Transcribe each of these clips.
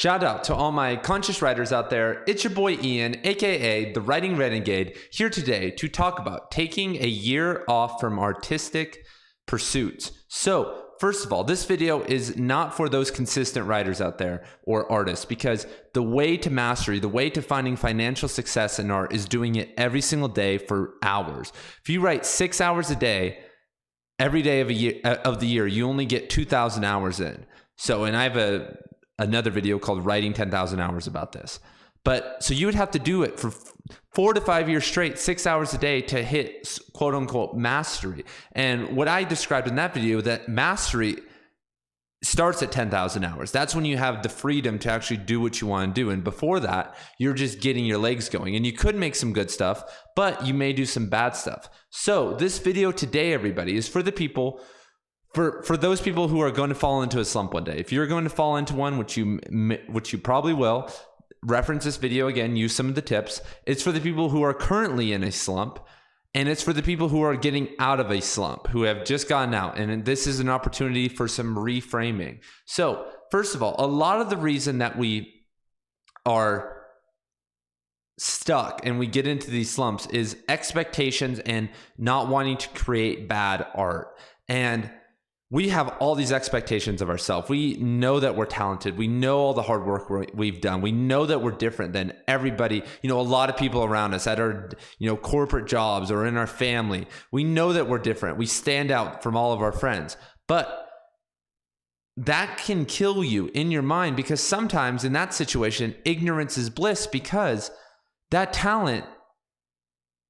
Shout out to all my conscious writers out there. It's your boy Ian, aka the Writing Renegade, here today to talk about taking a year off from artistic pursuits. So, first of all, this video is not for those consistent writers out there or artists, because the way to mastery, the way to finding financial success in art is doing it every single day for hours. If you write 6 hours a day, every day of the year, you only get 2,000 hours in. So, and I have another video called Writing 10,000 Hours about this. But so you would have to do it for 4 to 5 years straight, 6 hours a day to hit quote unquote mastery. And what I described in that video, that mastery starts at 10,000 hours. That's when you have the freedom to actually do what you want to do. And before that, you're just getting your legs going. And you could make some good stuff, but you may do some bad stuff. So this video today, everybody, is for the people, for those people who are going to fall into a slump one day. If you're going to fall into one, which you probably will, reference this video again, use some of the tips. It's for the people who are currently in a slump, and it's for the people who are getting out of a slump, who have just gotten out. And this is an opportunity for some reframing. So first of all, a lot of the reason that we are stuck and we get into these slumps is expectations and not wanting to create bad art. And we have all these expectations of ourselves. We know that we're talented. We know all the hard work we've done. We know that we're different than everybody, a lot of people around us that are, corporate jobs or in our family. We know that we're different. We stand out from all of our friends. But that can kill you in your mind, because sometimes in that situation, ignorance is bliss, because that talent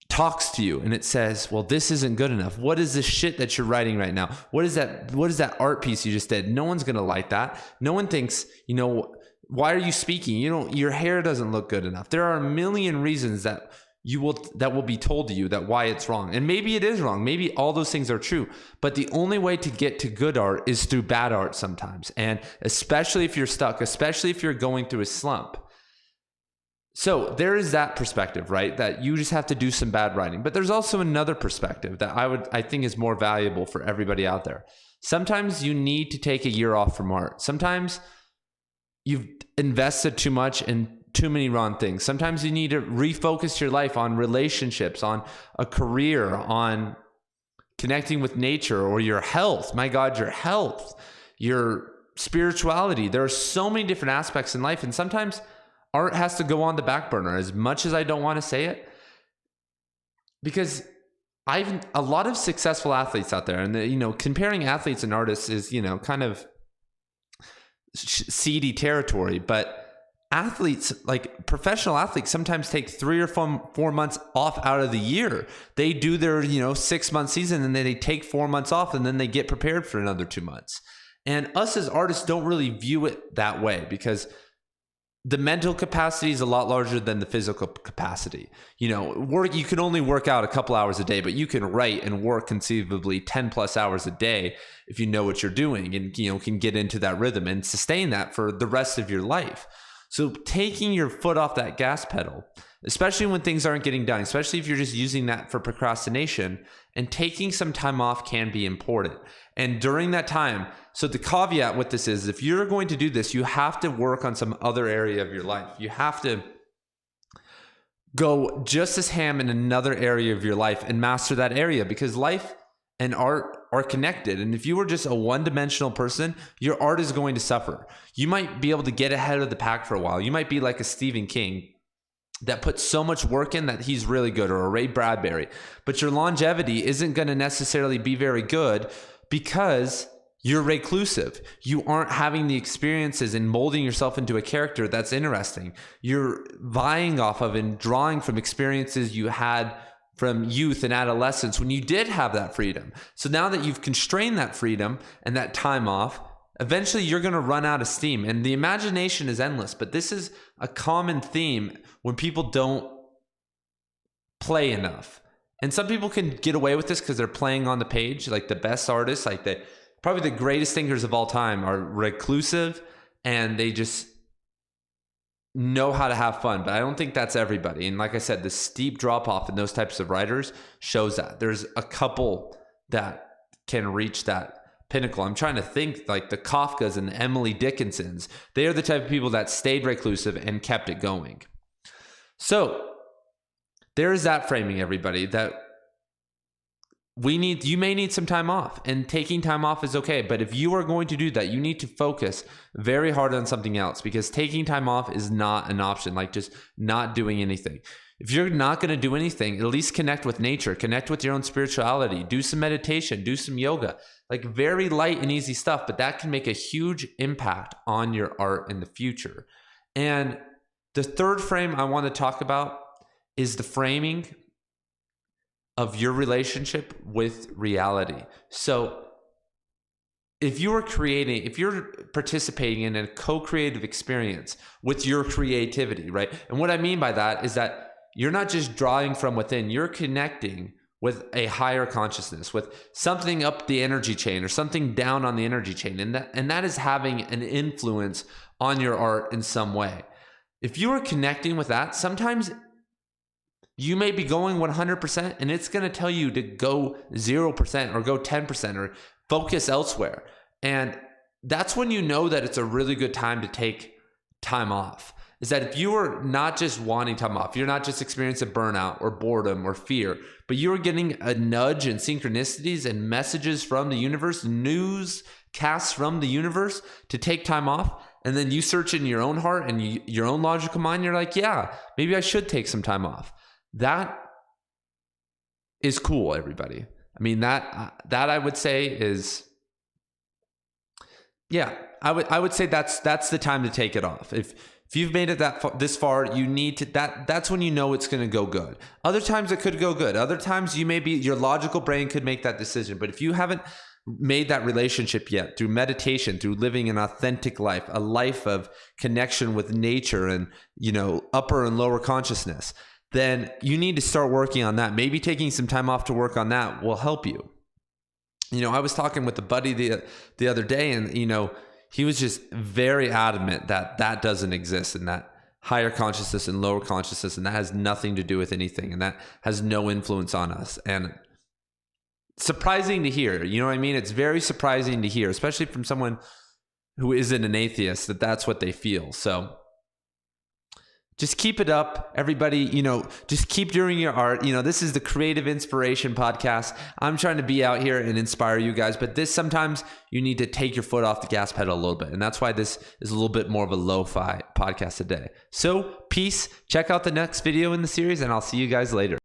talks to you and it says, well, this isn't good enough. What is this shit that you're writing right now? What is that art piece you just did? No one's going to like that. No one thinks, why are you speaking? Your hair doesn't look good enough. There are a million reasons that will be told to you that why it's wrong. And maybe it is wrong. Maybe all those things are true. But the only way to get to good art is through bad art sometimes. And especially if you're stuck, especially if you're going through a slump. So there is that perspective, right? That you just have to do some bad writing. But there's also another perspective that I think is more valuable for everybody out there. Sometimes you need to take a year off from art. Sometimes you've invested too much in too many wrong things. Sometimes you need to refocus your life on relationships, on a career, on connecting with nature, or your health. My God, your health, your spirituality. There are so many different aspects in life. And sometimes art has to go on the back burner, as much as I don't want to say it, because a lot of successful athletes out there, and comparing athletes and artists is, kind of seedy territory, but athletes, like professional athletes, sometimes take 3 or 4 months off out of the year. They do their, 6-month season, and then they take 4 months off, and then they get prepared for another 2 months. And us as artists don't really view it that way, because the mental capacity is a lot larger than the physical capacity. You can only work out a couple hours a day, but you can write and work conceivably 10 plus hours a day if you know what you're doing, and can get into that rhythm and sustain that for the rest of your life. So taking your foot off that gas pedal, especially when things aren't getting done, especially if you're just using that for procrastination, and taking some time off can be important. And during that time, so the caveat with this is, if you're going to do this, you have to work on some other area of your life. You have to go just as ham in another area of your life and master that area, because life and art are connected. And if you were just a one-dimensional person, your art is going to suffer. You might be able to get ahead of the pack for a while. You might be like a Stephen King that puts so much work in that he's really good, or a Ray Bradbury. But your longevity isn't going to necessarily be very good, because you're reclusive. You aren't having the experiences and molding yourself into a character that's interesting. You're vying off of and drawing from experiences you had from youth and adolescence when you did have that freedom. So now that you've constrained that freedom and that time off, eventually you're going to run out of steam. And the imagination is endless, but this is a common theme when people don't play enough. And some people can get away with this because they're playing on the page. Like the best artists, probably the greatest thinkers of all time, are reclusive, and they just know how to have fun. But I don't think that's everybody. And like I said, the steep drop off in those types of writers shows that. There's a couple that can reach that pinnacle. I'm trying to think like the Kafkas and the Emily Dickinsons. They are the type of people that stayed reclusive and kept it going. So there is that framing, everybody, that you may need some time off, and taking time off is okay. But if you are going to do that, you need to focus very hard on something else, because taking time off is not an option, like just not doing anything. If you're not going to do anything, at least connect with nature, connect with your own spirituality, do some meditation, do some yoga, like very light and easy stuff, but that can make a huge impact on your art in the future. And the third frame I want to talk about is the framing of your relationship with reality. So if you're participating in a co-creative experience with your creativity, right? And what I mean by that is that you're not just drawing from within, you're connecting with a higher consciousness, with something up the energy chain or something down on the energy chain. And that is having an influence on your art in some way. If you are connecting with that, sometimes you may be going 100% and it's going to tell you to go 0% or go 10% or focus elsewhere. And that's when you know that it's a really good time to take time off. Is that if you are not just wanting time off, you're not just experiencing burnout or boredom or fear, but you're getting a nudge and synchronicities and messages from the universe, newscasts from the universe to take time off. And then you search in your own heart and your own logical mind, you're like, yeah, maybe I should take some time off. That is cool, everybody. I mean, that I would say is, yeah, I would say that's the time to take it off. If you've made it this far, you need to, that's when you know it's going to go good. Other times it could go good. Other times your logical brain could make that decision. But if you haven't made that relationship yet through meditation, through living an authentic life, a life of connection with nature and, upper and lower consciousness, then you need to start working on that. Maybe taking some time off to work on that will help you. I was talking with a buddy the other day, and, he was just very adamant that doesn't exist, and that higher consciousness and lower consciousness, and that has nothing to do with anything, and that has no influence on us. And surprising to hear, you know what I mean? It's very surprising to hear, especially from someone who isn't an atheist, that that's what they feel. So just keep it up, everybody. Just keep doing your art. This is the Creative Inspiration Podcast. I'm trying to be out here and inspire you guys, but sometimes you need to take your foot off the gas pedal a little bit. And that's why this is a little bit more of a lo-fi podcast today. So peace. Check out the next video in the series, and I'll see you guys later.